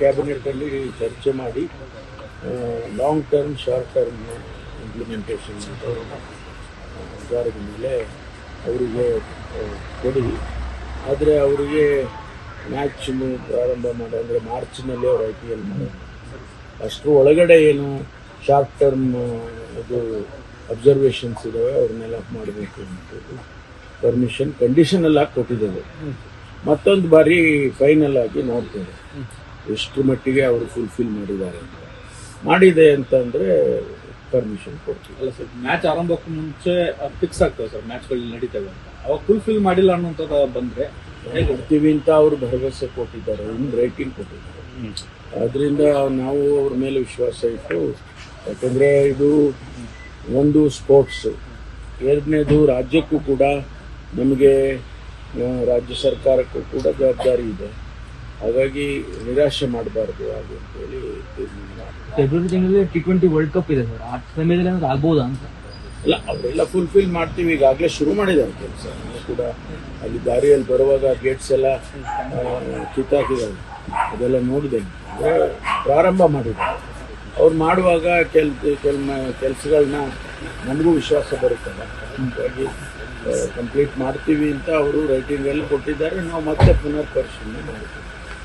ಕ್ಯಾಬಿನೆಟಲ್ಲಿ ಚರ್ಚೆ ಮಾಡಿ long term short term implementation ಜಾರಿಗೆ ಮೇಲೆ ಅವರಿಗೆ ಕೊಡಿ. ಆದರೆ ಅವರಿಗೆ ಮ್ಯಾಚ್ ಪ್ರಾರಂಭ ಮಾಡೋ ಅಂದರೆ ಮಾರ್ಚ್ನಲ್ಲಿ ಅವರು IPL ಮಾಡೋದು. ಅಷ್ಟರ ಒಳಗಡೆ ಏನು ಶಾರ್ಟ್ ಟರ್ಮ್ ಇದು ಅಬ್ಸರ್ವೇಷನ್ಸ್ ಇದ್ದಾವೆ ಅವ್ರನ್ನೆಲ್ಲ ಮಾಡಬೇಕು ಅಂತ ಪರ್ಮಿಷನ್ ಕಂಡೀಷನಲ್ ಆಗಿ ಕೊಟ್ಟಿದ್ದೇವೆ. ಮತ್ತೊಂದು ಬಾರಿ ಫೈನಲ್ ಆಗಿ ನೋಡ್ತೇವೆ ಎಷ್ಟು ಮಟ್ಟಿಗೆ ಅವರು ಫುಲ್ಫಿಲ್ ಮಾಡಿದೆ ಅಂತಂದ್ರೆ ಪರ್ಮಿಷನ್ ಕೊಡ್ತೀವಿ. ಅಲ್ಲ ಸರ್, ಮ್ಯಾಚ್ ಆರಂಭಕ್ಕೂ ಮುಂಚೆ ಫಿಕ್ಸ್ ಆಗ್ತವೆ ಸರ್, ಮ್ಯಾಚ್ಗಳು ನಡೀತವೆ ಅಂತ. ಅವಾಗ ಫುಲ್ಫಿಲ್ ಮಾಡಿಲ್ಲ ಅನ್ನೋಂಥದ್ದು ಬಂದ್ರೆ ಕೊಡ್ತೀವಿ ಅಂತ ಅವರು ಭರವಸೆ ಕೊಟ್ಟಿದ್ದಾರೆ, ಇನ್ನು ರೇಟಿಂಗ್ ಕೊಟ್ಟಿದ್ದಾರೆ. ಆದ್ರಿಂದ ನಾವು ಅವ್ರ ಮೇಲೆ ವಿಶ್ವಾಸ ಇಟ್ಟು, ಯಾಕಂದ್ರೆ ಇದು ಒಂದು ಸ್ಪೋರ್ಟ್ಸ್, ಎರಡನೇದು ರಾಜ್ಯಕ್ಕೂ ಕೂಡ ನಮಗೆ ರಾಜ್ಯ ಸರ್ಕಾರಕ್ಕೂ ಕೂಡ ಜವಾಬ್ದಾರಿ ಇದೆ. ಹಾಗಾಗಿ ನಿರಾಶೆ ಮಾಡಬಾರ್ದು ಹಾಗೆ ಅಂತೇಳಿ ಫೆಬ್ರವರಿ ತಿಂಗಳಲ್ಲಿ T20 ವರ್ಲ್ಡ್ ಕಪ್ ಇದೆ ಸರ್, ಆ ಸಮಯದಲ್ಲಿ ಏನಾದ್ರು ಆಗ್ಬೋದಾ ಅಂತ? ಅಲ್ಲ, ಅವರೆಲ್ಲ ಫುಲ್ಫಿಲ್ ಮಾಡ್ತೀವಿ. ಈಗಾಗಲೇ ಶುರು ಮಾಡಿದ್ದಾರೆ ಕೆಲಸ. ಕೂಡ ಅಲ್ಲಿ ದಾರಿಯಲ್ಲಿ ಬರುವಾಗ ಗೇಟ್ಸ್ ಎಲ್ಲ ಕಿತ್ತಾಕಿದ್ದಾರೆ, ಅದೆಲ್ಲ ನೋಡಿದೆ. ಅಂದರೆ ಪ್ರಾರಂಭ ಮಾಡಿದ್ದಾರೆ. ಅವ್ರು ಮಾಡುವಾಗ ಕೆಲಸಗಳನ್ನ ನಮಗೂ ವಿಶ್ವಾಸ ಬರುತ್ತಲ್ಲ, ಹಾಗಾಗಿ ಕಂಪ್ಲೀಟ್ ಮಾಡ್ತೀವಿ ಅಂತ ಅವರು ರೈಟಿಂಗಲ್ಲಿ ಕೊಟ್ಟಿದ್ದಾರೆ. ನಾವು ಮತ್ತೆ ಪುನರ್ ಪರಿಶೀಲನೆ ಮಾಡ್ತೀವಿ.